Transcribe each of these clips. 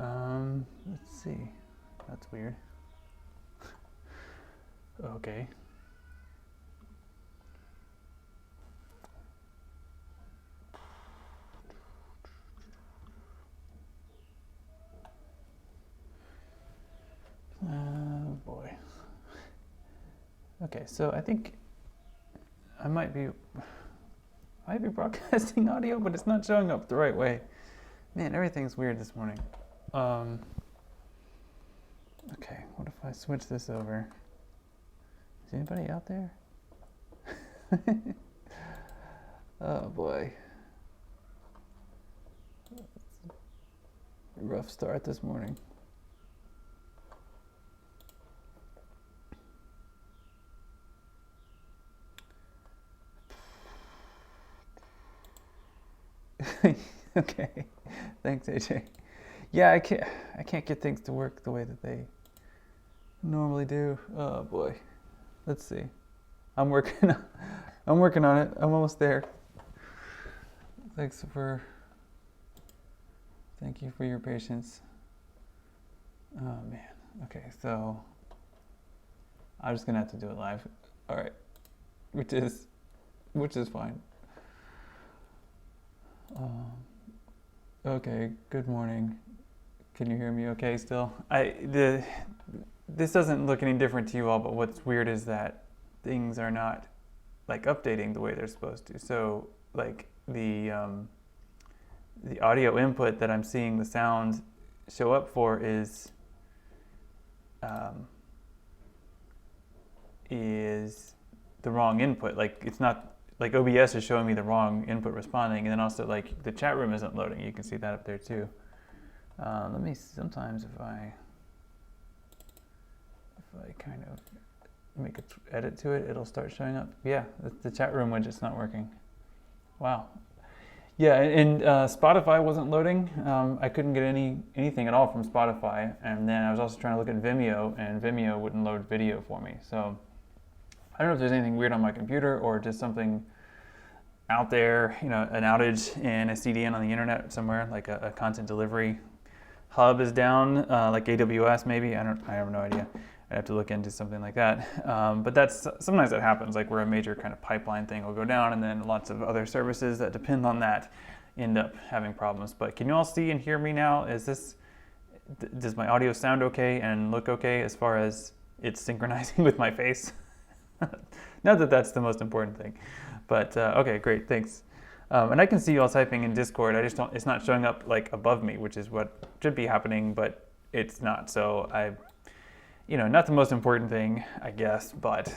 Let's see. That's weird. Okay. Oh boy. Okay, so I think I might be broadcasting audio, but it's not showing up the right way. Man, everything's weird this morning. Okay, what if I switch this over? Is anybody out there? Oh boy. Rough start this morning. Okay, thanks AJ. Yeah, I can't get things to work the way that they normally do. Oh boy, let's see. I'm working on it. I'm almost there. Thank you for your patience. Oh man. Okay, so I'm just gonna have to do it live. All right, which is fine. Okay, good morning. Can you hear me okay still? This doesn't look any different to you all, but what's weird is that things are not like updating the way they're supposed to. So like the audio input that I'm seeing the sound show up for is the wrong input. Like it's not, like OBS is showing me the wrong input responding, and then also like the chat room isn't loading. You can see that up there too. Let me, sometimes if I kind of make an edit to it, it'll start showing up. Yeah, the chat room widget's not working. Wow. Yeah, and Spotify wasn't loading. I couldn't get anything at all from Spotify, and then I was also trying to look at Vimeo, and Vimeo wouldn't load video for me. So I don't know if there's anything weird on my computer or just something out there, you know, an outage in a CDN on the internet somewhere, like a content delivery hub is down, like AWS maybe. I have no idea. I'd have to look into something like that. But sometimes that happens, like where a major kind of pipeline thing will go down, and then lots of other services that depend on that end up having problems. But can you all see and hear me now? Does my audio sound okay and look okay as far as it's synchronizing with my face? Not that that's the most important thing, but okay, great, thanks. And I can see you all typing in Discord. It's not showing up like above me, which is what should be happening, but it's not. So not the most important thing, I guess, but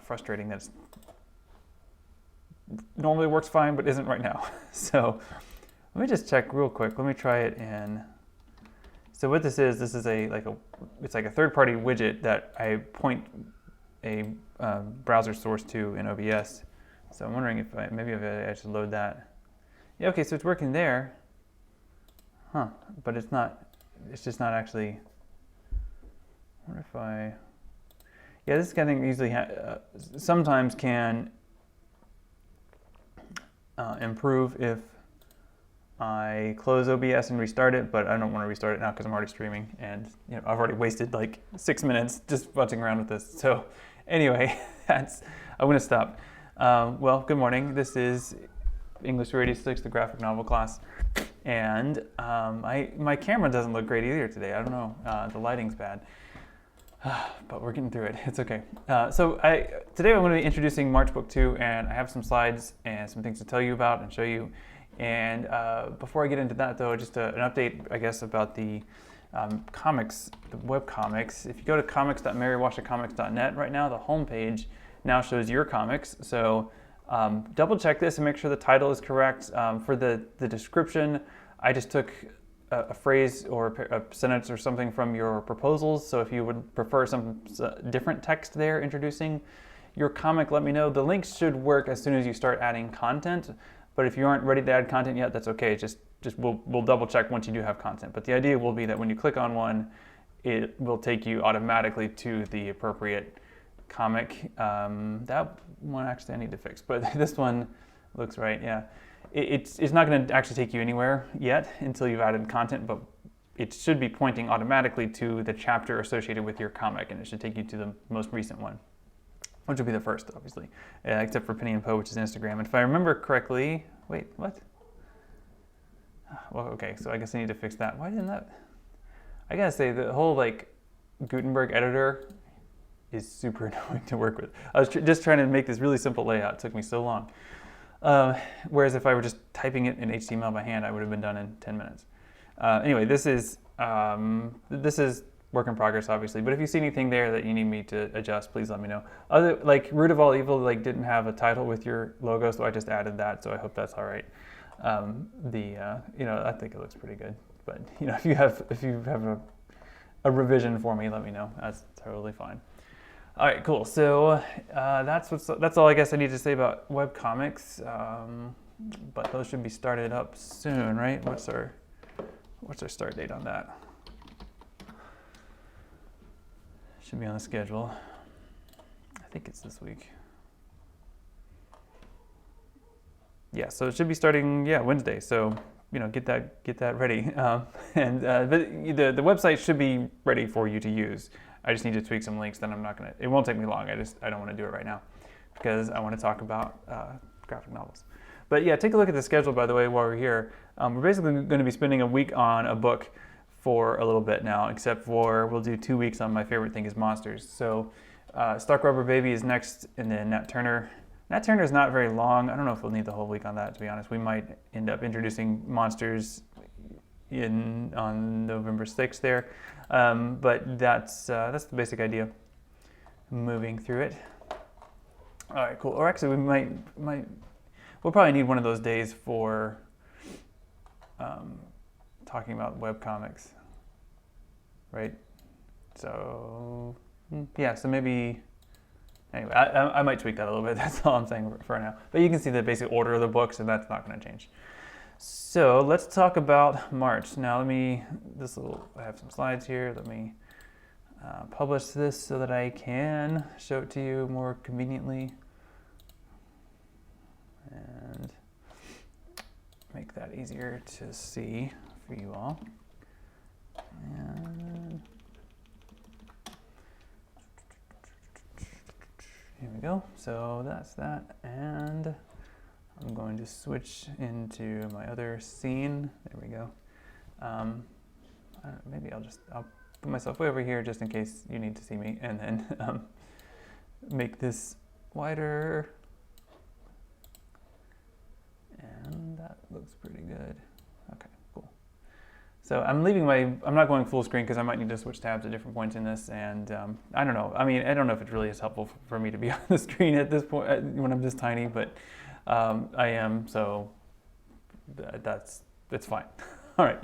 frustrating that it's normally works fine, but isn't right now. So let me just check real quick. Let me try it in. So what this is it's like a third-party widget that I point a browser source to in OBS. So I'm wondering if maybe I should load that. Yeah, okay, so it's working there. Huh, but it's just not actually. I wonder if yeah, this kind of thing usually sometimes can improve if I close OBS and restart it, but I don't want to restart it now because I'm already streaming, and I've already wasted like 6 minutes just futzing around with this. So anyway, I'm going to stop. Well, good morning. This is English for 86, the graphic novel class, and my camera doesn't look great either today. I don't know, the lighting's bad. But we're getting through it. It's okay. Today I'm going to be introducing March Book 2, and I have some slides and some things to tell you about and show you. And before I get into that, though, just an update, I guess, about the comics, the web comics. If you go to comics.merrywashingcomics.net right now, the homepage now shows your comics. So double check this and make sure the title is correct. For the description, I just took a phrase or a sentence or something from your proposals. So if you would prefer some different text there introducing your comic, let me know. The links should work as soon as you start adding content. But if you aren't ready to add content yet, that's okay. Just we'll double check once you do have content. But the idea will be that when you click on one, it will take you automatically to the appropriate comic. That one actually I need to fix, but this one looks right. Yeah. It's not going to actually take you anywhere yet until you've added content, but it should be pointing automatically to the chapter associated with your comic, and it should take you to the most recent one, which will be the first, obviously, except for Penny and Poe, which is Instagram. And if I remember correctly, wait, what? Well, okay, so I guess I need to fix that. Why didn't that? I gotta say, the whole like Gutenberg editor is super annoying to work with. I was just trying to make this really simple layout. It took me so long. Whereas if I were just typing it in HTML by hand, I would have been done in 10 minutes. Anyway, this is work in progress, obviously. But if you see anything there that you need me to adjust, please let me know. Like Root of All Evil, like didn't have a title with your logo, so I just added that. So I hope that's all right. I think it looks pretty good. But if you have a revision for me, let me know. That's totally fine. All right, cool. So that's all I guess I need to say about webcomics. But those should be started up soon, right? What's our start date on that? Should be on the schedule. I think it's this week. Yeah, so it should be starting Wednesday. So get that ready. But the website should be ready for you to use. I just need to tweak some links. Then it won't take me long. I don't want to do it right now because I want to talk about graphic novels. But yeah, take a look at the schedule, by the way, while we're here. We're basically going to be spending a week on a book for a little bit now, except for we'll do 2 weeks on My Favorite Thing is Monsters. So Stuck Rubber Baby is next, and then Nat Turner. Nat Turner is not very long. I don't know if we'll need the whole week on that, to be honest. We might end up introducing monsters on November 6th there. But that's the basic idea. Moving through it. All right, cool. Or actually, we'll probably need one of those days for talking about webcomics, right? So yeah, so maybe. Anyway, I might tweak that a little bit. That's all I'm saying for now. But you can see the basic order of the books, and that's not going to change. So let's talk about March. Now I have some slides here. Let me publish this so that I can show it to you more conveniently. And make that easier to see for you all. And here we go. So that's that. And I'm going to switch into my other scene. There we go. Maybe I'll put myself way over here just in case you need to see me, and then make this wider. And that looks pretty good. Okay, cool. So I'm not going full screen because I might need to switch tabs at different points in this, and I don't know. I don't know if it really is helpful for me to be on the screen at this point when I'm this tiny, but I am, so it's fine. All right.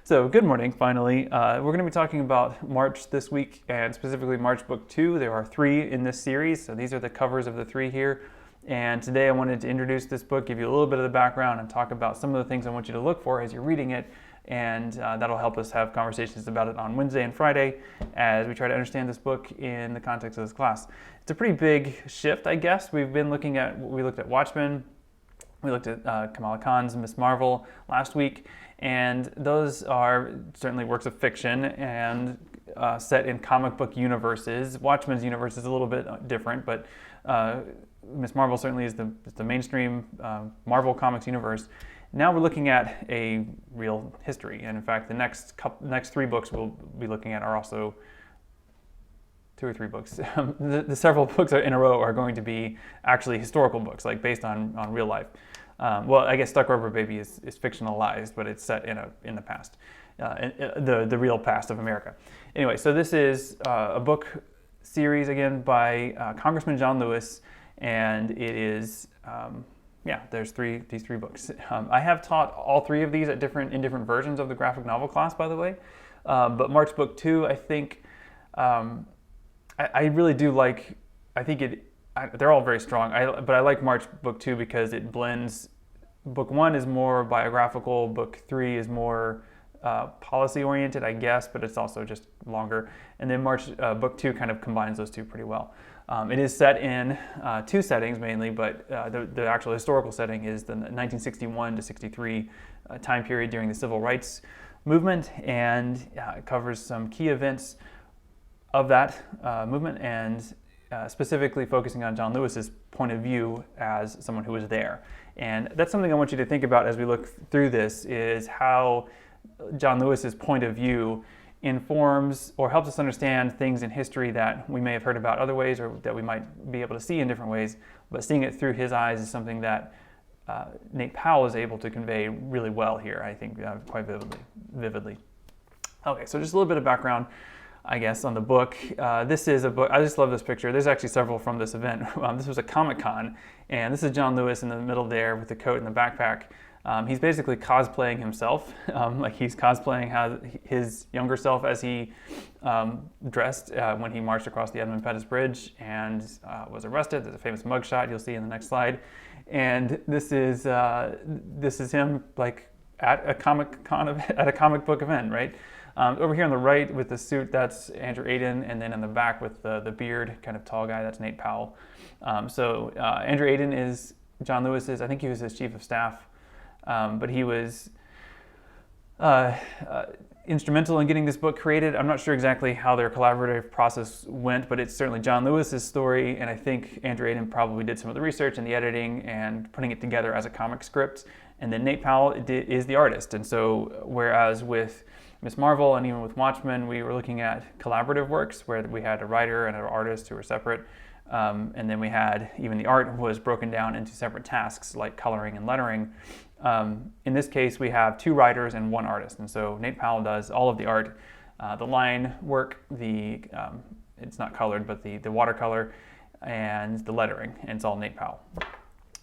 So good morning, finally. We're going to be talking about March this week, and specifically March Book 2. There are 3 in this series, so these are the covers of the 3 here. And today I wanted to introduce this book, give you a little bit of the background, and talk about some of the things I want you to look for as you're reading it. And that'll help us have conversations about it on Wednesday and Friday as we try to understand this book in the context of this class. It's a pretty big shift, I guess. We looked at Watchmen, we looked at Kamala Khan's Miss Marvel last week, and those are certainly works of fiction and set in comic book universes. Watchmen's universe is a little bit different, but Miss Marvel certainly is the mainstream Marvel Comics universe. Now we're looking at a real history, and in fact, the next 3 books we'll be looking at are also 2 or 3 books. The several books in a row are going to be actually historical books, like based on real life. Well, I guess Stuck Rubber Baby is fictionalized, but it's set in the past, the real past of America. Anyway, so this is a book series again by Congressman John Lewis, and it is there's these three books. I have taught all 3 of these in different versions of the graphic novel class, by the way. But March Book 2, I think I really do like. I think they're all very strong. But I like March Book 2 because it blends. Book 1 is more biographical. Book 3 is more policy oriented, I guess, but it's also just longer. And then Book 2 kind of combines those 2 pretty well. It is set in 2 settings mainly, but the actual historical setting is the 1961 to 63 time period during the Civil Rights movement, and it covers some key events of that movement, and specifically focusing on John Lewis's point of view as someone who was there. And that's something I want you to think about as we look through this, is how John Lewis's point of view informs or helps us understand things in history that we may have heard about other ways, or that we might be able to see in different ways, but seeing it through his eyes is something that Nate Powell is able to convey really well here, I think, quite vividly. Okay, so just a little bit of background, I guess, on the book. This is a book, I just love this picture. There's actually several from this event. This was a Comic-Con, and this is John Lewis in the middle there with the coat and the backpack. He's basically cosplaying himself, like he's cosplaying how his younger self as he dressed when he marched across the Edmund Pettus Bridge and was arrested. There's a famous mugshot you'll see in the next slide. And this is him like at a at a comic book event, right? Over here on the right with the suit, that's Andrew Aiden, and then in the back with the beard, kind of tall guy, that's Nate Powell. So Andrew Aiden is John Lewis's, I think he was his chief of staff, but he was instrumental in getting this book created. I'm not sure exactly how their collaborative process went, but it's certainly John Lewis's story, and I think Andrew Aiden probably did some of the research and the editing and putting it together as a comic script, and then Nate Powell is the artist. And so whereas with Miss Marvel and even with Watchmen, we were looking at collaborative works where we had a writer and an artist who were separate, and then we had even the art was broken down into separate tasks like coloring and lettering. In this case, we have 2 writers and 1 artist, and so Nate Powell does all of the art, the line work, it's not colored, but the watercolor and the lettering, and it's all Nate Powell.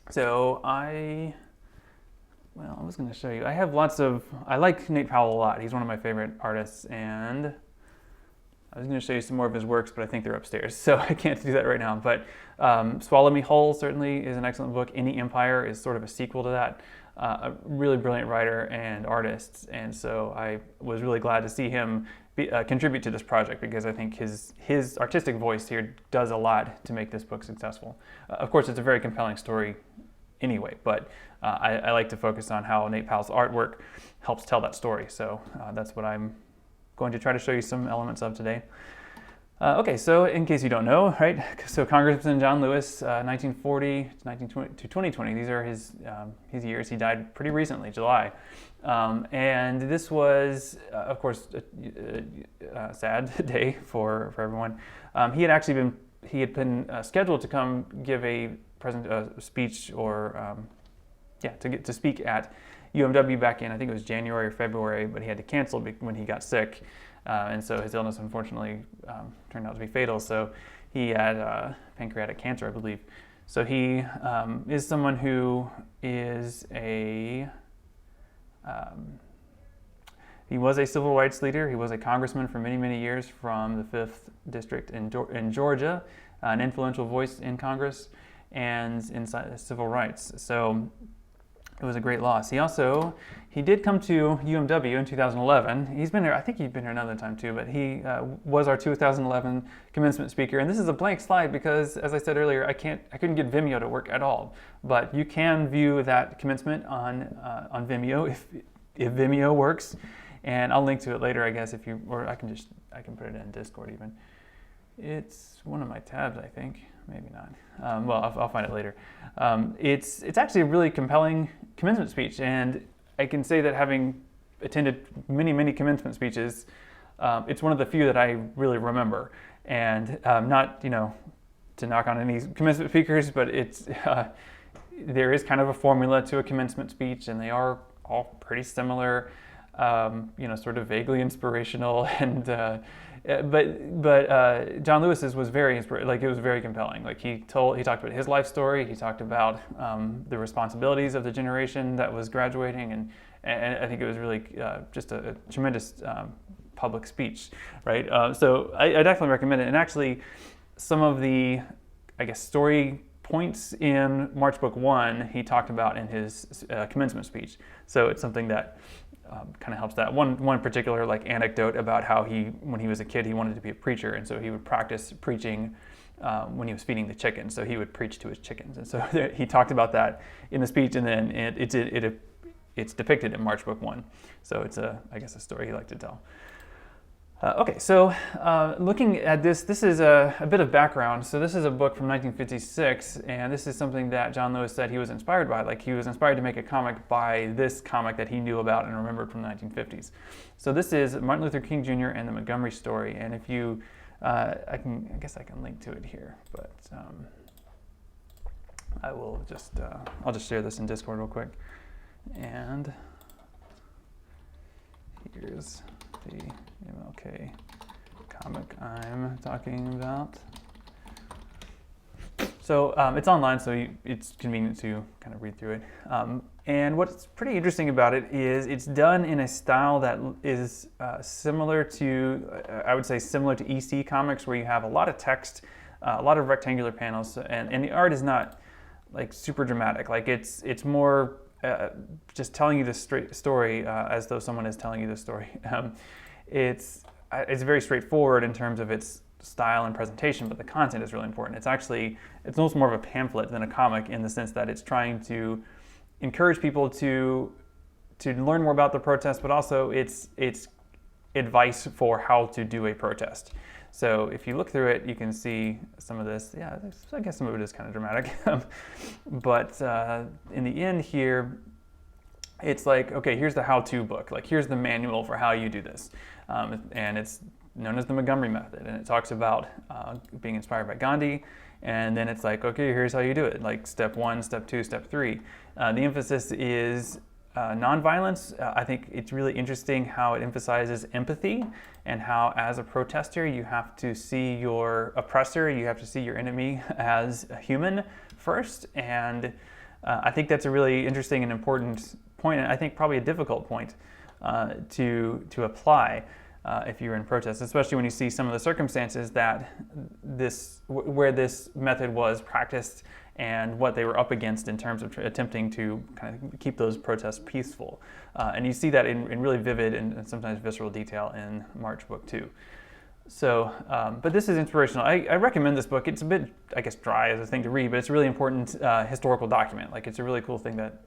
So I was going to show you. I like Nate Powell a lot. He's one of my favorite artists, and I was going to show you some more of his works, but I think they're upstairs, so I can't do that right now. But Swallow Me Whole certainly is an excellent book. Any Empire is sort of a sequel to that. A really brilliant writer and artist, and so I was really glad to see him contribute to this project, because I think his artistic voice here does a lot to make this book successful. Of course, it's a very compelling story anyway, but I like to focus on how Nate Powell's artwork helps tell that story. So that's what I'm going to try to show you some elements of today. Okay, so in case you don't know, right? So Congressman John Lewis, 1940 to 2020. These are his years. He died pretty recently, July, and this was, of course, a sad day for everyone. He had been scheduled to come give a speech or to speak at UMW back in, I think it was January or February, but he had to cancel when he got sick. And so his illness, unfortunately, turned out to be fatal. So he had pancreatic cancer, I believe. So he is someone who is he was a civil rights leader. He was a congressman for many, many years from the 5th District in Georgia, an influential voice in Congress and in civil rights. So it was a great loss. He did come to UMW in 2011. He's been here, I think he'd been here another time too, but he was our 2011 commencement speaker. And this is a blank slide because, as I said earlier, I couldn't get Vimeo to work at all. But you can view that commencement on Vimeo if Vimeo works. And I'll link to it later, I guess, or I can put it in Discord even. It's one of my tabs, I think. Maybe not. Well, I'll find it later. It's actually a really compelling commencement speech, and I can say that having attended many, many commencement speeches, it's one of the few that I really remember. And not, to knock on any commencement speakers, but there is kind of a formula to a commencement speech, and they are all pretty similar, sort of vaguely inspirational, and but John Lewis's was very it was very compelling. Like he talked about his life story. He talked about the responsibilities of the generation that was graduating, and I think it was really just a tremendous public speech, right? So I definitely recommend it. And actually, some of the, story points in March Book 1 he talked about in his commencement speech. So it's something that kind of helps that. One particular anecdote about how when he was a kid, he wanted to be a preacher, and so he would practice preaching when he was feeding the chickens. So he would preach to his chickens, and so he talked about that in the speech. And then it's depicted in March Book 1. So it's I guess a story he liked to tell. Okay, so looking at this is a bit of background. So this is a book from 1956, and this is something that John Lewis said he was inspired by. Like, he was inspired to make a comic by this comic that he knew about and remembered from the 1950s. So this is Martin Luther King Jr. and the Montgomery Story, and if you, I guess I can link to it here, but I will just, I'll just share this in Discord real quick. And here's the MLK comic I'm talking about. So it's online, so it's convenient to kind of read through it. And what's pretty interesting about it is it's done in a style that is similar to, I would say similar to EC comics, where you have a lot of text, a lot of rectangular panels, and the art is not like super dramatic. Like it's more just telling you the straight story as though someone is telling you the story. It's very straightforward in terms of its style and presentation, but the content is really important. It's almost more of a pamphlet than a comic, in the sense that it's trying to encourage people to learn more about the protest, but also it's advice for how to do a protest. So if you look through it, you can see some of this. Yeah, I guess some of it is kind of dramatic. But in the end here, it's like, okay, here's the how-to book. Like, here's the manual for how you do this. And it's known as the Montgomery Method. And it talks about being inspired by Gandhi. And then it's like, okay, here's how you do it. Like step 1, step 2, step 3. The emphasis is nonviolence. I think it's really interesting how it emphasizes empathy, and how as a protester you have to see your oppressor, you have to see your enemy as a human first. And I think that's a really interesting and important point, and I think probably a difficult point to apply if you're in protest, especially when you see some of the circumstances that where this method was practiced and what they were up against in terms of attempting to kind of keep those protests peaceful. And you see that in really vivid and sometimes visceral detail in March Book 2. So, but this is inspirational. I recommend this book. It's a bit, I guess, dry as a thing to read, but it's a really important historical document. Like, it's a really cool thing that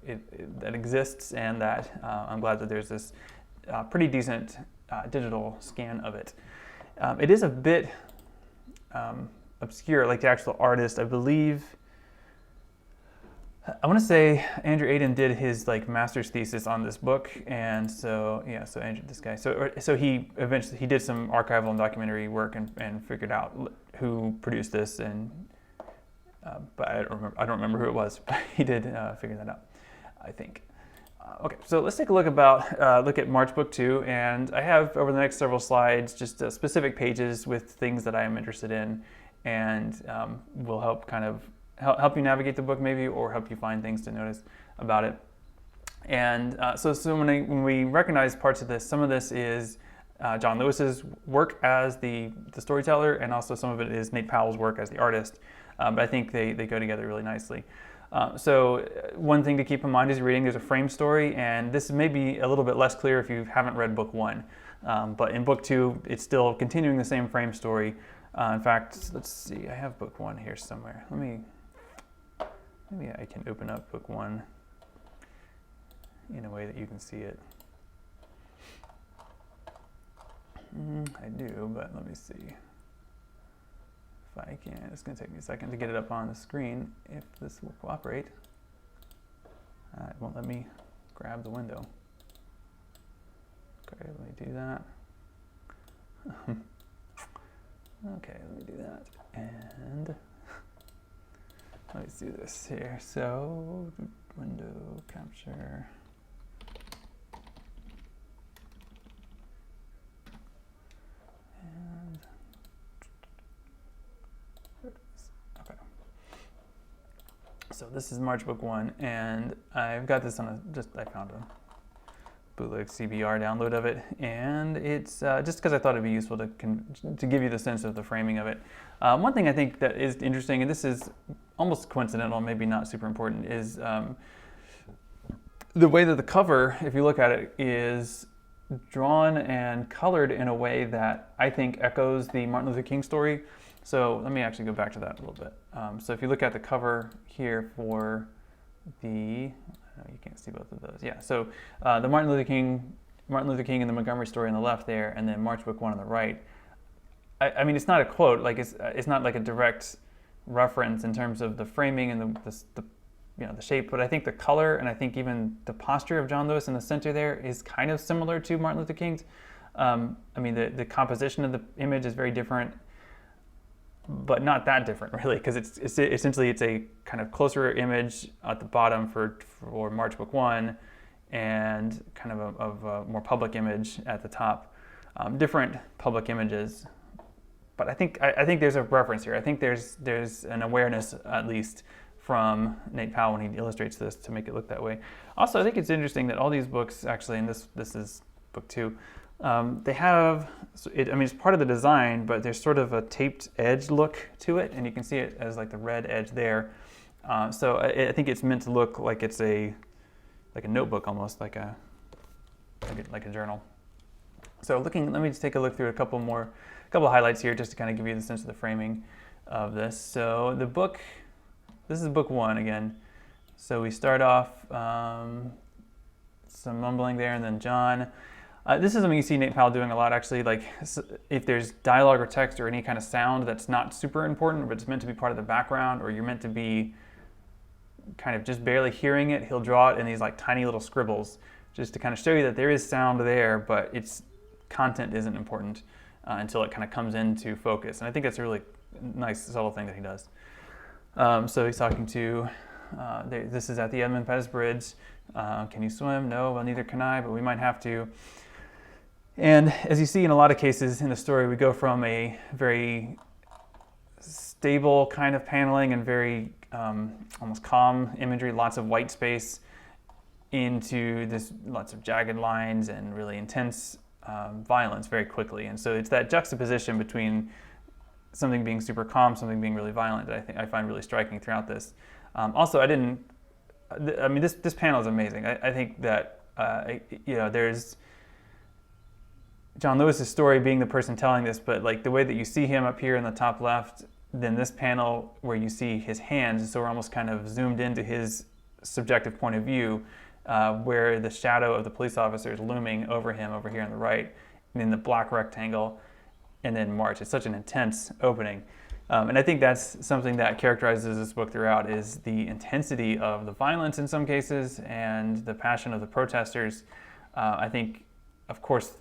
that exists, and that I'm glad that there's this pretty decent digital scan of it. It is a bit obscure, like the actual artist, I believe. I want to say Andrew Aden did his master's thesis on this book, and so yeah, so Andrew, this guy, so he eventually did some archival and documentary work and figured out who produced this, and but I don't remember who it was, but he did figure that out, I think. Okay, so let's take a look at March Book 2, and I have over the next several slides just specific pages with things that I am interested in, and will help kind of help you navigate the book maybe, or help you find things to notice about it. And so when we recognize parts of this, some of this is John Lewis's work as the storyteller, and also some of it is Nate Powell's work as the artist. But I think they go together really nicely. So one thing to keep in mind as you're reading, there's a frame story, and this may be a little bit less clear if you haven't read Book 1. But in Book 2, it's still continuing the same frame story. In fact, let's see, I have Book 1 here somewhere. Maybe I can open up Book 1 in a way that you can see it. I do, but let me see if I can. It's going to take me a second to get it up on the screen, if this will cooperate. It won't let me grab the window. Okay, let me do that. Okay, let me do that. And let's do this here. So, window capture. And there it is. Okay. So this is March Book 1, and I've got this on I found a bootleg CBR download of it, and it's just because I thought it'd be useful to give you the sense of the framing of it. One thing I think that is interesting, and this is almost coincidental, maybe not super important, is the way that the cover, if you look at it, is drawn and colored in a way that I think echoes the Martin Luther King story. So let me actually go back to that a little bit. So if you look at the cover here for the, you can't see both of those. Yeah, so the Martin Luther King and the Montgomery story on the left there, and then March Book 1 on the right. I mean, it's not a quote, like it's not like a direct reference in terms of the framing and the shape, but I think the color and I think even the posture of John Lewis in the center there is kind of similar to Martin Luther King's. I mean, the composition of the image is very different, but not that different really, because it's essentially it's a kind of closer image at the bottom for March Book 1, and kind of a more public image at the top. Different public images. But I think there's a reference here. I think there's an awareness, at least, from Nate Powell when he illustrates this to make it look that way. Also, I think it's interesting that all these books, actually, and this is book 2, they have, I mean, it's part of the design, but there's sort of a taped edge look to it, and you can see it as like the red edge there. So I think it's meant to look like it's like a notebook almost, like a journal. So let me just take a look through a couple highlights here just to kind of give you the sense of the framing of this. So this is book 1 again. So we start off some mumbling there, and then John. This is something you see Nate Powell doing a lot, actually. Like if there's dialogue or text or any kind of sound that's not super important, but it's meant to be part of the background, or you're meant to be kind of just barely hearing it, he'll draw it in these like tiny little scribbles just to kind of show you that there is sound there, but its content isn't important until it kind of comes into focus. And I think that's a really nice, subtle thing that he does. So he's talking to, this is at the Edmund Pettus Bridge. Can you swim? No, well, neither can I, but we might have to. And as you see in a lot of cases in the story, we go from a very stable kind of paneling and very almost calm imagery, lots of white space, into this lots of jagged lines and really intense violence very quickly. And so it's that juxtaposition between something being super calm, something being really violent that I find really striking throughout this. Also, this panel is amazing. I think that there's John Lewis's story being the person telling this, but like the way that you see him up here in the top left, then this panel where you see his hands, so we're almost kind of zoomed into his subjective point of view, where the shadow of the police officer is looming over him over here on the right, and then the black rectangle, and then March. It's such an intense opening. And I think that's something that characterizes this book throughout, is the intensity of the violence in some cases and the passion of the protesters. I think, of course,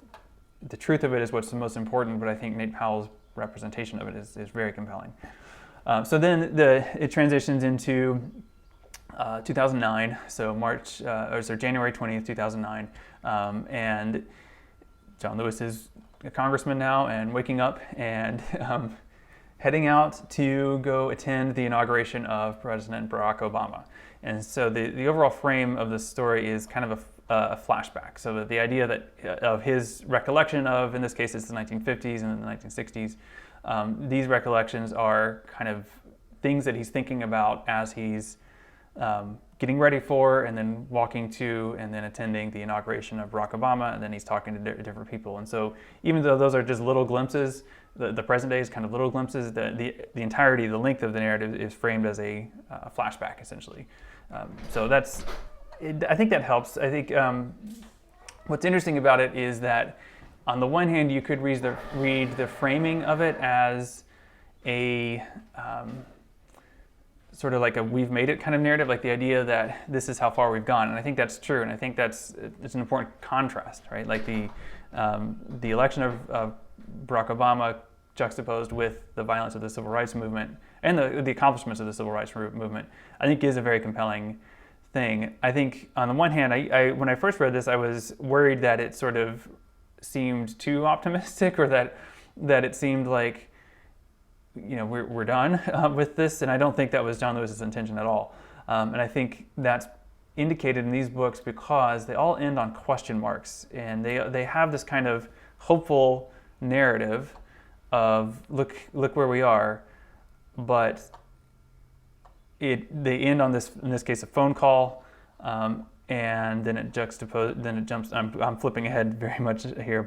the truth of it is what's the most important, but I think Nate Powell's representation of it is very compelling. So then it transitions into 2009, so January 20th, 2009, and John Lewis is a congressman now and waking up and heading out to go attend the inauguration of President Barack Obama. And so the overall frame of the story is kind of a flashback. So the idea that of his recollection of, in this case, it's the 1950s and the 1960s. These recollections are kind of things that he's thinking about as he's getting ready for, and then walking to, and then attending the inauguration of Barack Obama, and then he's talking to different people. And so even though those are just little glimpses, the present day is kind of little glimpses, the entirety, the length of the narrative is framed as a flashback, essentially. So I think that helps. I think what's interesting about it is that on the one hand, you could read the framing of it as a sort of like a we've made it kind of narrative, like the idea that this is how far we've gone. And I think that's true, and I think it's an important contrast, right? Like the election of Barack Obama juxtaposed with the violence of the civil rights movement and the accomplishments of the civil rights movement, I think is a very compelling thing. I think on the one hand, I when I first read this, I was worried that it sort of seemed too optimistic, or that it seemed like, we're done with this, and I don't think that was John Lewis's intention at all. And I think that's indicated in these books because they all end on question marks, and they have this kind of hopeful narrative of look where we are, but they end on this, in this case, a phone call, and then it jumps. I'm flipping ahead very much here,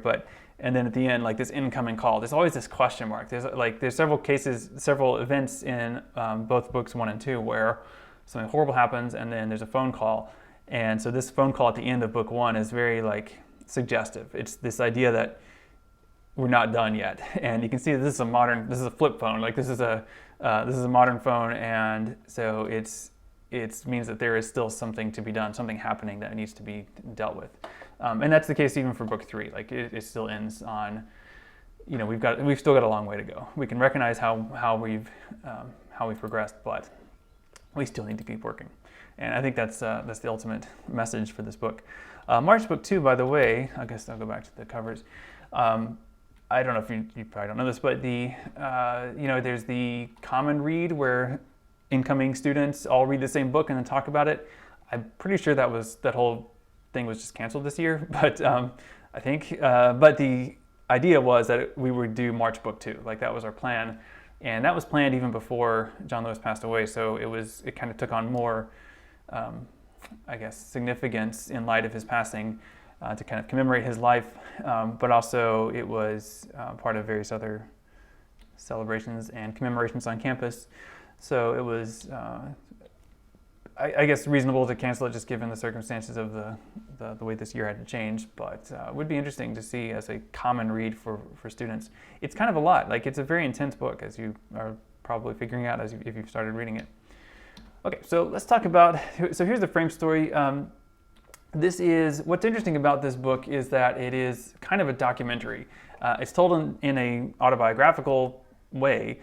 and then at the end, like this incoming call, there's always this question mark. There's several events in both books 1 and 2 where something horrible happens, and then there's a phone call, And so this phone call at the end of book 1 is very like suggestive. It's this idea that we're not done yet, and you can see that this is a flip phone. Like this is a modern phone, and so it means that there is still something to be done, something happening that needs to be dealt with, and that's the case even for book 3. Like it still ends on, we've still got a long way to go. We can recognize how we've progressed, but we still need to keep working. And I think that's the ultimate message for this book. March book 2, by the way, I guess I'll go back to the covers. I don't know if you probably don't know this, but there's the common read where incoming students all read the same book and then talk about it. I'm pretty sure that whole thing was just canceled this year, but I think, but the idea was that we would do March book 2, like that was our plan, and that was planned even before John Lewis passed away. So it kind of took on more, I guess, significance in light of his passing. To kind of commemorate his life, but also it was part of various other celebrations and commemorations on campus. So it was, I guess, reasonable to cancel it just given the circumstances of the way this year had to change. But it would be interesting to see as a common read for students. It's kind of a lot. Like it's a very intense book, as you are probably figuring out if you've started reading it. Okay, so let's talk about. So here's the frame story. What's interesting about this book is that it is kind of a documentary. It's told in a autobiographical way.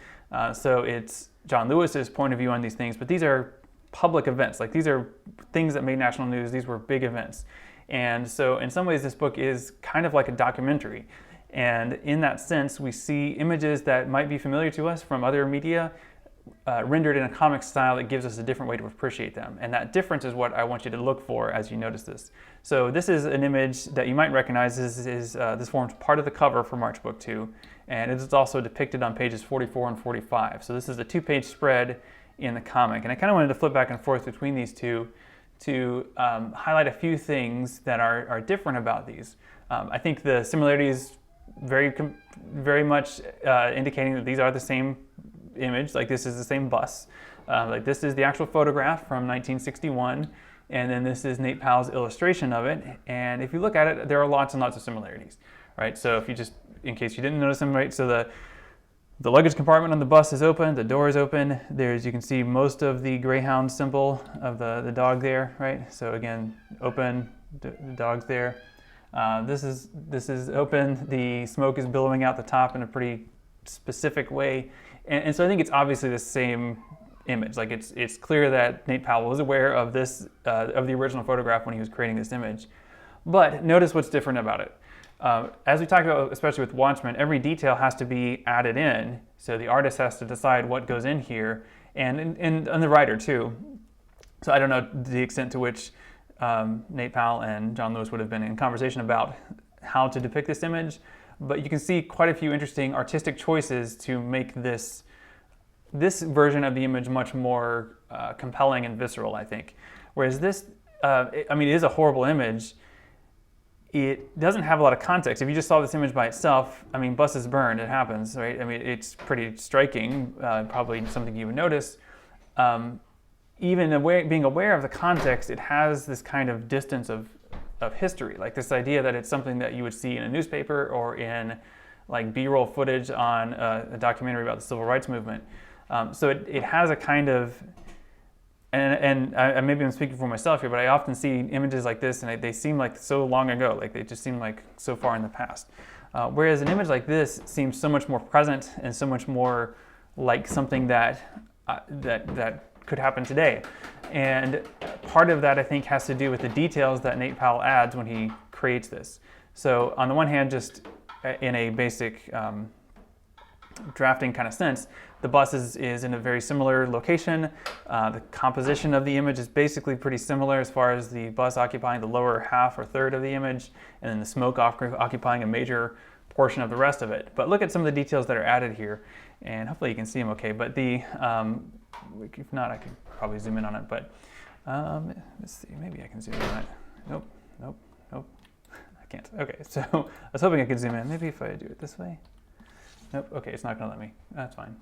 So it's John Lewis's point of view on these things, but these are public events. Like these are things that made national news. These were big events. And so in some ways this book is kind of like a documentary. And in that sense, we see images that might be familiar to us from other media, rendered in a comic style that gives us a different way to appreciate them. And that difference is what I want you to look for as you notice this. So this is an image that you might recognize. This forms part of the cover for March Book 2, and it is also depicted on pages 44 and 45. So this is a 2-page spread in the comic. And I kind of wanted to flip back and forth between these two to highlight a few things that are different about these. I think the similarities very much indicating that these are the same image. Like this is the same bus. Like this is the actual photograph from 1961, and then this is Nate Powell's illustration of it. And if you look at it, there are lots and lots of similarities, right? So if you just, in case you didn't notice them, right? So the luggage compartment on the bus is open, the door is open. You can see most of the greyhound symbol of the dog there, right? So again, open, the dog's there. This is open. The smoke is billowing out the top in a pretty specific way. And so I think it's obviously the same image. Like it's clear that Nate Powell was aware of this, of the original photograph when he was creating this image. But notice what's different about it. As we talked about, especially with Watchmen, every detail has to be added in. So the artist has to decide what goes in here, and the writer too. So I don't know the extent to which Nate Powell and John Lewis would have been in conversation about how to depict this image. But you can see quite a few interesting artistic choices to make this version of the image much more compelling and visceral, I think. Whereas this, it is a horrible image. It doesn't have a lot of context. If you just saw this image by itself, buses burned, it happens, right? It's pretty striking, probably something you would notice. Even being aware of the context, it has this kind of distance of history, like this idea that it's something that you would see in a newspaper or in like B-roll footage on a documentary about the civil rights movement. So it has a kind of, and maybe I'm speaking for myself here, but I often see images like this and they seem like so long ago, like they just seem like so far in the past. Whereas an image like this seems so much more present and so much more like something that could happen today. And part of that, I think, has to do with the details that Nate Powell adds when he creates this. So on the one hand, just in a basic drafting kind of sense, the bus is in a very similar location. The composition of the image is basically pretty similar as far as the bus occupying the lower half or third of the image, and then the smoke occupying a major portion of the rest of it. But look at some of the details that are added here, and hopefully you can see them okay. But if not, I could probably zoom in on it, but let's see, maybe I can zoom in on it. Nope, I can't. Okay, so I was hoping I could zoom in. Maybe if I do it this way. Nope. Okay, it's not going to let me. That's fine.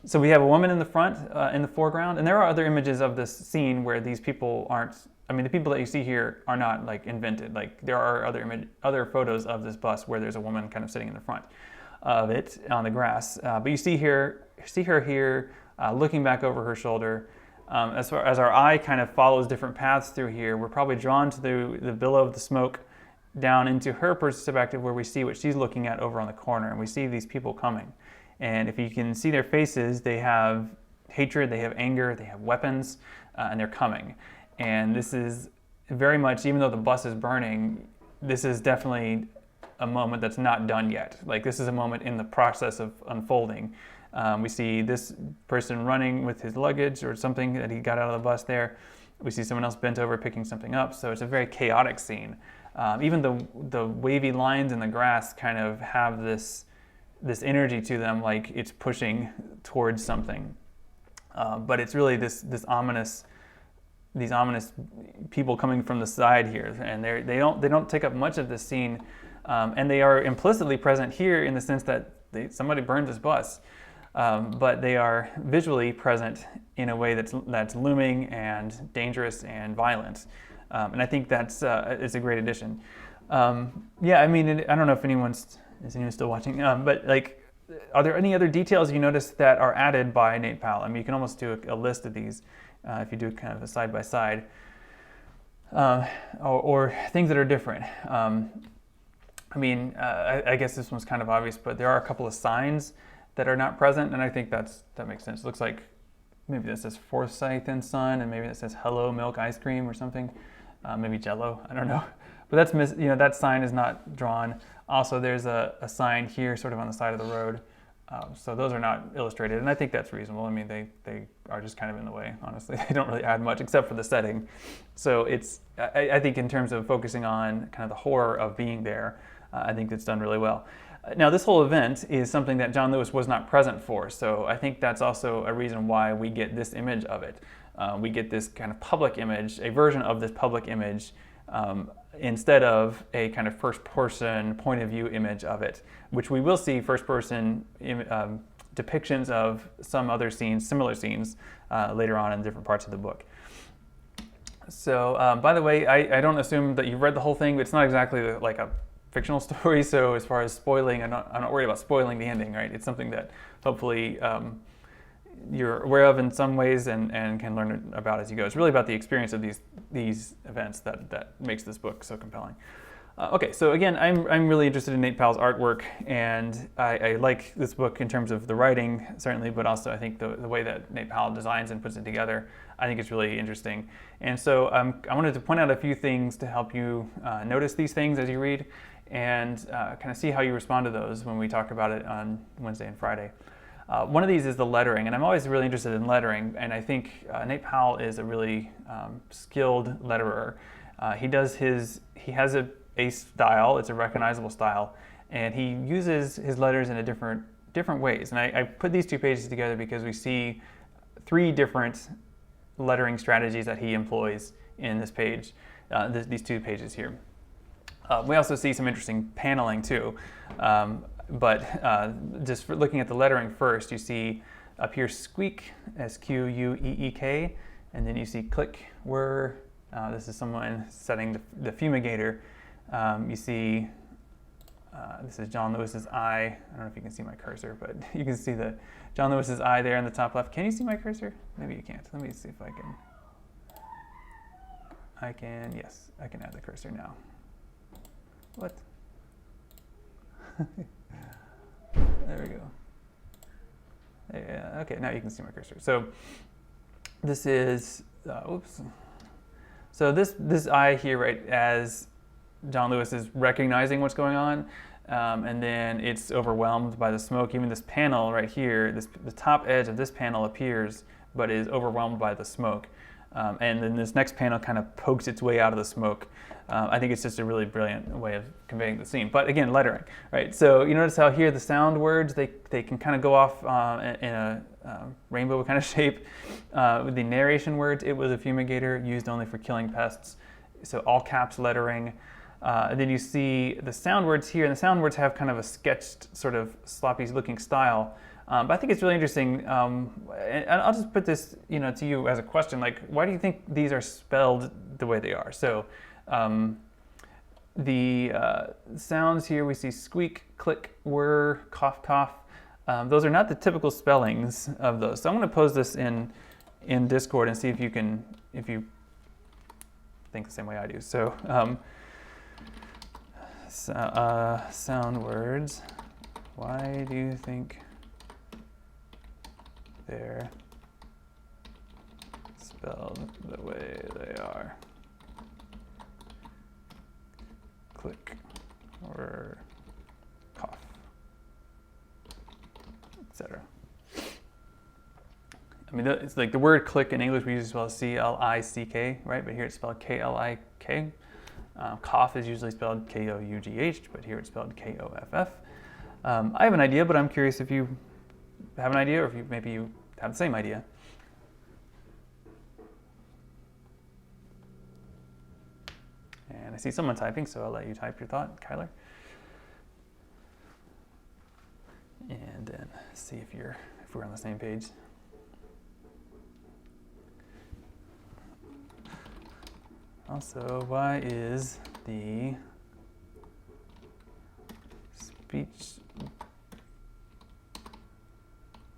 So we have a woman in the front, in the foreground, and there are other images of this scene where these people aren't. I mean, the people that you see here are not like invented. Like there are other photos of this bus where there's a woman kind of sitting in the front of it on the grass. But you see her here, looking back over her shoulder. As far as our eye kind of follows different paths through here, we're probably drawn to the billow of the smoke down into her perspective, where we see what she's looking at over on the corner, and we see these people coming. And if you can see their faces, they have hatred, they have anger, they have weapons, and they're coming. And this is very much, even though the bus is burning, this is definitely a moment that's not done yet. Like this is a moment in the process of unfolding. We see this person running with his luggage or something that he got out of the bus there. We see someone else bent over picking something up. So it's a very chaotic scene. Even the wavy lines in the grass kind of have this energy to them, like it's pushing towards something. But it's really these ominous people coming from the side here, and they don't take up much of this scene, and they are implicitly present here in the sense that somebody burned this bus, but they are visually present in a way that's looming and dangerous and violent. And I think that's it's a great addition. Yeah, I mean, I don't know if is anyone still watching, but like, are there any other details you notice that are added by Nate Powell? I mean, you can almost do a list of these if you do kind of a side by side, or things that are different. I mean, I guess this one's kind of obvious, but there are a couple of signs that are not present, and I think that makes sense. It looks like maybe that says Forsyth and Son, and maybe that says Hello Milk Ice Cream or something. Maybe Jello, I don't know. But that sign is not drawn. Also, there's a sign here sort of on the side of the road. So those are not illustrated, and I think that's reasonable. I mean, they are just kind of in the way, honestly. They don't really add much except for the setting. So I think in terms of focusing on kind of the horror of being there, I think it's done really well. Now, this whole event is something that John Lewis was not present for, so I think that's also a reason why we get this image of it. We get this kind of public image, a version of this public image, instead of a kind of first-person point of view image of it, which we will see first-person depictions of some other scenes, similar scenes, later on in different parts of the book. So, by the way, I don't assume that you've read the whole thing, but it's not exactly like a fictional story, so as far as spoiling, I'm not worried about spoiling the ending, right? It's something that hopefully you're aware of in some ways and can learn about as you go. It's really about the experience of these events that makes this book so compelling. Okay, so again, I'm really interested in Nate Powell's artwork, and I like this book in terms of the writing, certainly, but also I think the way that Nate Powell designs and puts it together, I think it's really interesting. And so I wanted to point out a few things to help you notice these things as you read, and kind of see how you respond to those when we talk about it on Wednesday and Friday. One of these is the lettering, and I'm always really interested in lettering, and I think Nate Powell is a really skilled letterer. He has a style, it's a recognizable style, and he uses his letters in different ways. And I put these two pages together because we see three different lettering strategies that he employs in this page, these two pages here. We also see some interesting paneling too. But just for looking at the lettering first, you see up here squeak, S-Q-U-E-E-K, and then you see click, whir. This is someone setting the fumigator. You see, this is John Lewis's eye. I don't know if you can see my cursor, but you can see John Lewis's eye there in the top left. Can you see my cursor? Maybe you can't. Let me see if I can. Yes, I can add the cursor now. What? There we go. Yeah, okay, now you can see my cursor. So this is, oops. So this eye here, right, as John Lewis is recognizing what's going on, and then it's overwhelmed by the smoke. Even this panel right here, the top edge of this panel appears, but is overwhelmed by the smoke. And then this next panel kind of pokes its way out of the smoke. I think it's just a really brilliant way of conveying the scene. But again, lettering, right? So you notice how here the sound words, they can kind of go off in a rainbow kind of shape. With the narration words, it was a fumigator used only for killing pests. So all caps lettering. Then you see the sound words here, and the sound words have kind of a sketched, sort of sloppy-looking style. But I think it's really interesting, and I'll just put this, to you as a question, like, why do you think these are spelled the way they are? So the sounds here, we see squeak, click, whir, cough, cough. Those are not the typical spellings of those. So I'm going to pose this in Discord and see if you think the same way I do. So, sound words, why do you think they're spelled the way they are? Click or cough, etc. I mean, it's like the word click in English we usually spell C-L-I-C-K, right? But here it's spelled K-L-I-K. Cough is usually spelled K-O-U-G-H, but here it's spelled K-O-F-F. I have an idea, but I'm curious if you have an idea, or if maybe you have the same idea. And I see someone typing, so I'll let you type your thought, Kyler. And then see if we're on the same page. Also, why is the speech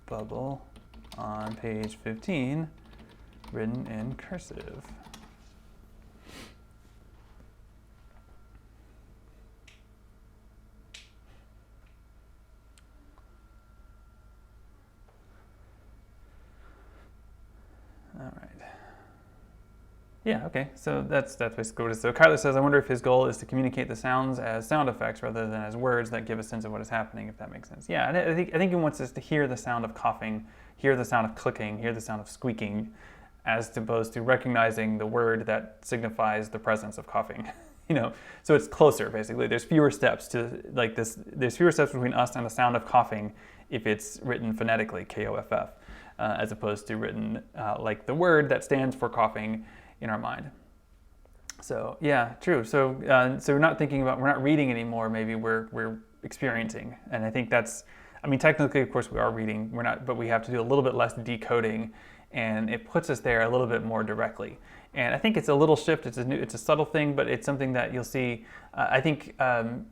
bubble on page 15 written in cursive? All right. Yeah, okay, so that's basically what it is. So Kyler says, I wonder if his goal is to communicate the sounds as sound effects rather than as words that give a sense of what is happening, if that makes sense. Yeah, I think he wants us to hear the sound of coughing, hear the sound of clicking, hear the sound of squeaking, as opposed to recognizing the word that signifies the presence of coughing. So it's closer, basically. There's fewer steps to, like this, there's fewer steps between us and the sound of coughing if it's written phonetically, K-O-F-F, as opposed to written like the word that stands for coughing in our mind. So yeah, true. So we're not reading anymore. Maybe we're experiencing, and I think that's. I mean, technically, of course, we are reading. We're not, but we have to do a little bit less decoding, and it puts us there a little bit more directly. And I think it's a little shift. It's a subtle thing, but it's something that you'll see. I think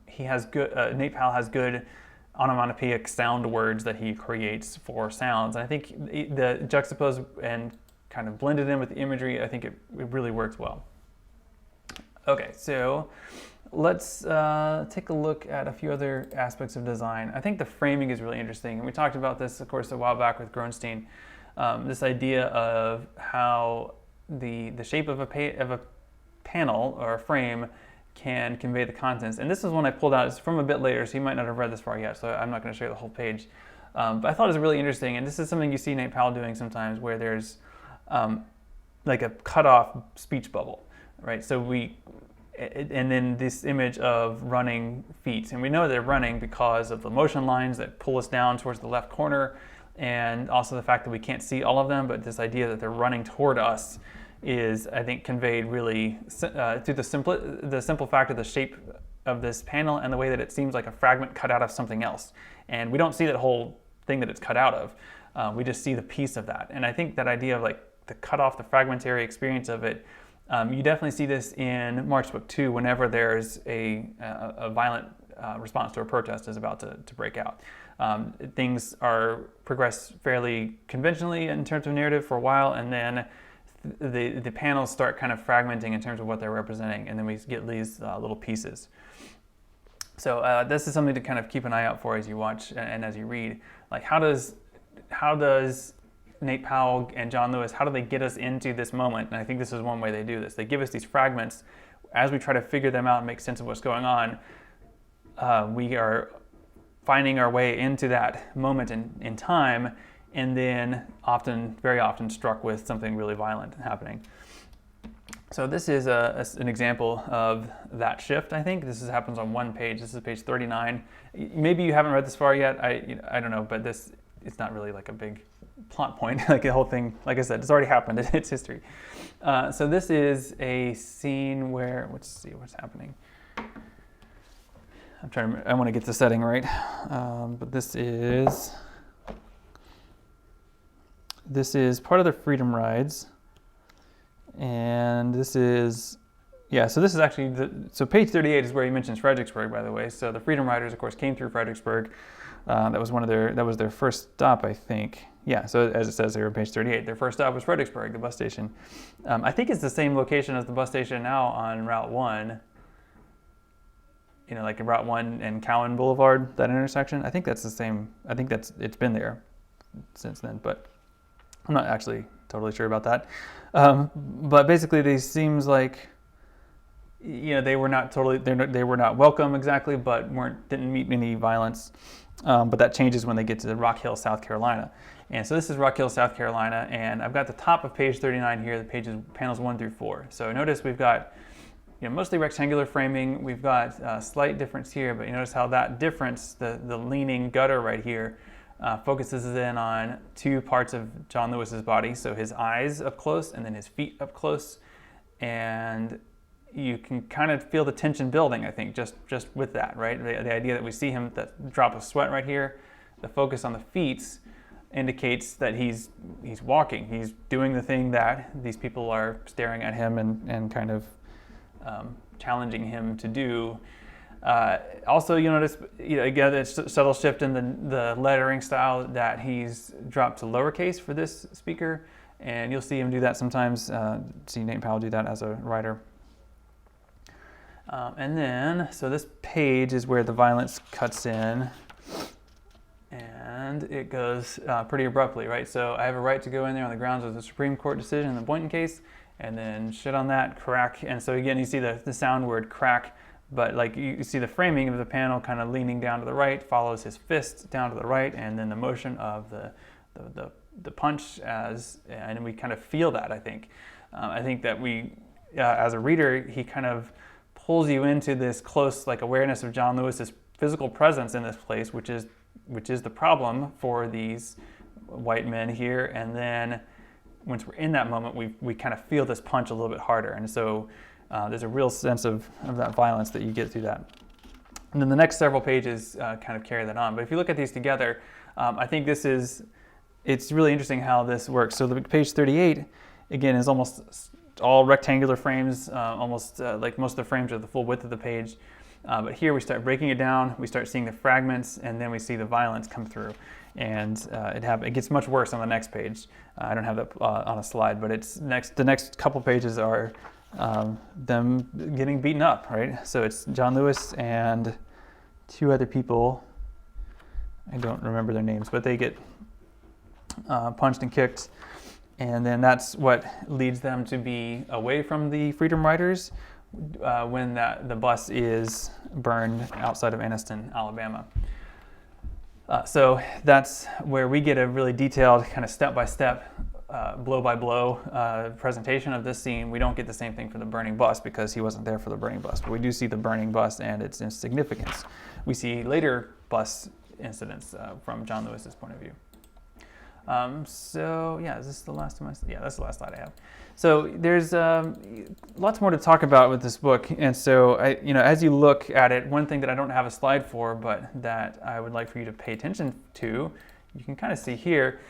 he has good. Nate Powell has good onomatopoeic sound words that he creates for sounds. And I think the juxtapose and kind of blended in with the imagery, I think it really works well. Okay, so let's take a look at a few other aspects of design. I think the framing is really interesting, and we talked about this, of course, a while back with Gronstein. This idea of how the shape of a panel or a frame can convey the contents. And this is one I pulled out. It's from a bit later, so you might not have read this far yet, so I'm not going to show you the whole page. But I thought it was really interesting, and this is something you see Nate Powell doing sometimes, where there's like a cut-off speech bubble, right? So and then this image of running feet, and we know they're running because of the motion lines that pull us down towards the left corner, and also the fact that we can't see all of them, but this idea that they're running toward us is, I think, conveyed really through the simple fact of the shape of this panel and the way that it seems like a fragment cut out of something else. And we don't see that whole thing that it's cut out of. We just see the piece of that. And I think that idea of like the cut off, the fragmentary experience of it, you definitely see this in Mark's book too, whenever there's a violent response to a protest is about to break out. Things progress fairly conventionally in terms of narrative for a while, and then the panels start kind of fragmenting in terms of what they're representing, and then we get these little pieces. So this is something to kind of keep an eye out for as you watch and as you read. Like, how does Nate Powell and John Lewis, how do they get us into this moment? And I think this is one way they do this. They give us these fragments. As we try to figure them out and make sense of what's going on, we are finding our way into that moment in time, and then very often struck with something really violent happening. So this is an example of that shift, I think. This happens on one page. This is page 39. Maybe you haven't read this far yet. I don't know, but it's not really like a big plot point. Like the whole thing, like I said, it's already happened. It's history. So this is a scene where, let's see what's happening. I want to get the setting right, but this is part of the Freedom Rides, and this is, yeah, so this is actually, so page 38 is where he mentions Fredericksburg, by the way. So the Freedom Riders, of course, came through Fredericksburg. That was their first stop, I think. Yeah, so as it says here on page 38, their first stop was Fredericksburg, the bus station. I think it's the same location as the bus station now on Route 1. You know, like in Route 1 and Cowan Boulevard, that intersection. I think that's the same. I think it's been there since then, but I'm not actually totally sure about that. But basically, they seems like, you know, they were not welcome exactly, but didn't meet any violence. But that changes when they get to Rock Hill, South Carolina. And so this is Rock Hill, South Carolina, and I've got the top of page 39 here, the panels 1 through 4. So notice we've got, you know, mostly rectangular framing. We've got a slight difference here, but you notice how that difference, the leaning gutter right here, focuses in on two parts of John Lewis's body. So his eyes up close and then his feet up close. And you can kind of feel the tension building, I think, just with that, right? The idea that we see him, that drop of sweat right here, the focus on the feet indicates that he's walking. He's doing the thing that these people are staring at him and kind of challenging him to do. Also, you notice, you know, again, it's a subtle shift in the lettering style, that he's dropped to lowercase for this speaker, and you'll see him do that sometimes. See Nate Powell do that as a writer. And then, so this page is where the violence cuts in, and it goes pretty abruptly, right? So I have a right to go in there on the grounds of the Supreme Court decision in the Boynton case, and then shit on that, crack. And so again, you see the sound word crack, but like you see the framing of the panel kind of leaning down to the right, follows his fist down to the right, and then the motion of the punch and we kind of feel that, I think. I think that we, as a reader, he kind of pulls you into this close like awareness of John Lewis's physical presence in this place, which is the problem for these white men here. And then once we're in that moment, we kind of feel this punch a little bit harder. And so there's a real sense of that violence that you get through that. And then the next several pages kind of carry that on. But if you look at these together, I think it's really interesting how this works. So the page 38, again, is almost all rectangular frames, almost like most of the frames are the full width of the page. But here we start breaking it down, we start seeing the fragments, and then we see the violence come through. And it gets much worse on the next page. I don't have that on a slide, but the next couple pages are them getting beaten up, right? So it's John Lewis and two other people. I don't remember their names, but they get punched and kicked. And then that's what leads them to be away from the Freedom Riders when the bus is burned outside of Anniston, Alabama. So that's where we get a really detailed kind of step-by-step, blow-by-blow presentation of this scene. We don't get the same thing for the burning bus because he wasn't there for the burning bus, but we do see the burning bus and its significance. We see later bus incidents from John Lewis's point of view. So yeah, is this the last of my? Yeah, that's the last slide I have. So there's lots more to talk about with this book, and so as you look at it, one thing that I don't have a slide for, but that I would like for you to pay attention to, you can kind of see here,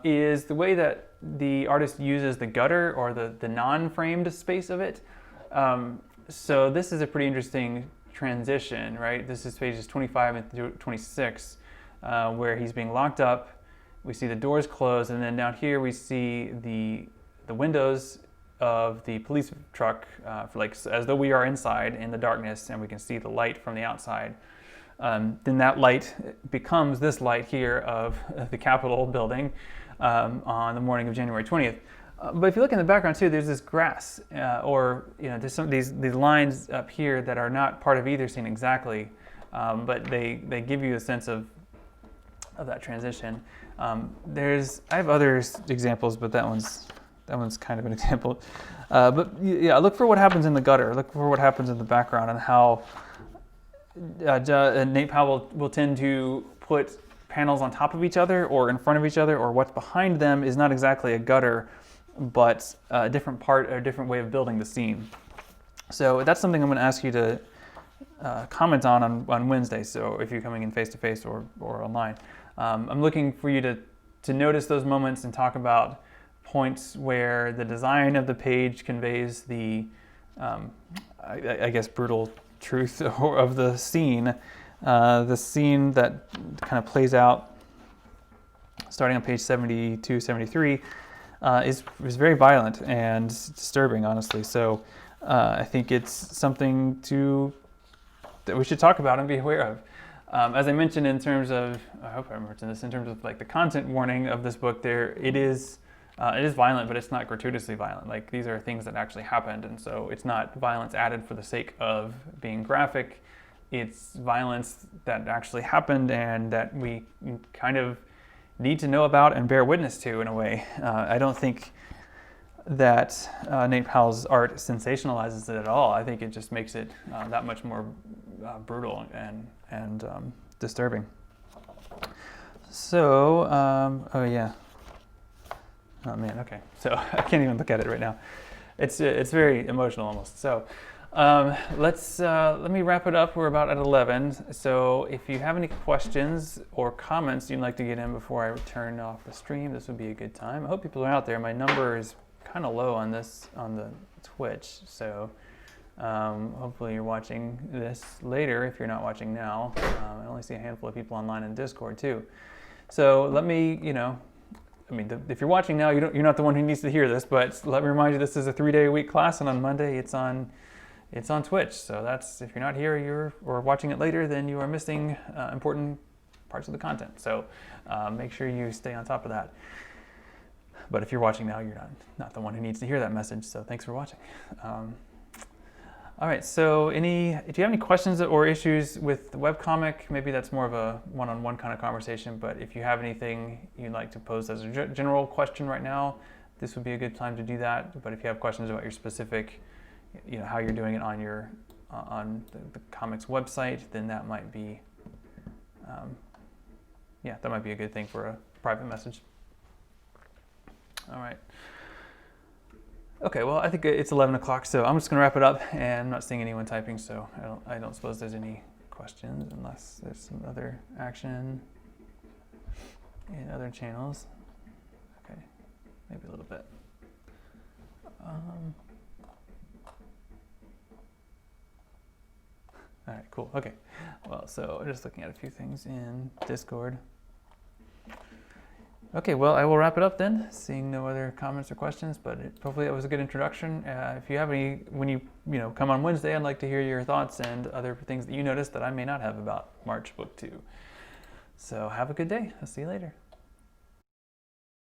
is the way that the artist uses the gutter or the non-framed space of it. So this is a pretty interesting transition, right? This is pages 25 and 26, where he's being locked up. We see the doors close, and then down here we see the windows of the police truck, as though we are inside in the darkness, and we can see the light from the outside. Then that light becomes this light here of the Capitol building on the morning of January 20th. But if you look in the background too, there's this grass, there's some these lines up here that are not part of either scene exactly, but they give you a sense of that transition. I have other examples, but that one's kind of an example. But yeah, look for what happens in the gutter. Look for what happens in the background and how Nate Powell will tend to put panels on top of each other or in front of each other, or what's behind them is not exactly a gutter, but a different part or a different way of building the scene. So that's something I'm going to ask you to comment on Wednesday. So if you're coming in face-to-face or online, I'm looking for you to notice those moments and talk about points where the design of the page conveys the, I guess, brutal truth of the scene that kind of plays out starting on page 72, 73, is very violent and disturbing, honestly. So I think it's something that we should talk about and be aware of. As I mentioned in terms of, I hope I mentioned this, in terms of like the content warning of this book, it is violent, but it's not gratuitously violent. Like, these are things that actually happened, and so it's not violence added for the sake of being graphic. It's violence that actually happened and that we kind of need to know about and bear witness to in a way. I don't think that Nate Powell's art sensationalizes it at all. I think it just makes it that much more brutal and disturbing. So, oh yeah. Oh man, okay. So I can't even look at it right now. It's very emotional almost. So let me wrap it up. We're about at 11. So if you have any questions or comments you'd like to get in before I turn off the stream, this would be a good time. I hope people are out there. My number is kind of low on the Twitch, so hopefully you're watching this later if you're not watching now. I only see a handful of people online in Discord too. So let me, if you're watching now, you're not the one who needs to hear this, but let me remind you, this is a 3-day-a-week class, and on Monday it's on Twitch. So that's, if you're not here, or watching it later, then you are missing important parts of the content. So make sure you stay on top of that. But if you're watching now, you're not the one who needs to hear that message. So thanks for watching. All right. So if you have any questions or issues with the webcomic, maybe that's more of a one-on-one kind of conversation. But if you have anything you'd like to pose as a general question right now, this would be a good time to do that. But if you have questions about your specific, how you're doing it on the comics website, then that might be, that might be a good thing for a private message. All right. Okay, well, I think it's 11 o'clock, so I'm just going to wrap it up, and I'm not seeing anyone typing, so I don't suppose there's any questions unless there's some other action in other channels. Okay, maybe a little bit. All right, cool. Okay, well, so I'm just looking at a few things in Discord. Okay, well, I will wrap it up then, seeing no other comments or questions, but hopefully that was a good introduction. If you have any, when you come on Wednesday, I'd like to hear your thoughts and other things that you noticed that I may not have about March Book 2. So have a good day. I'll see you later.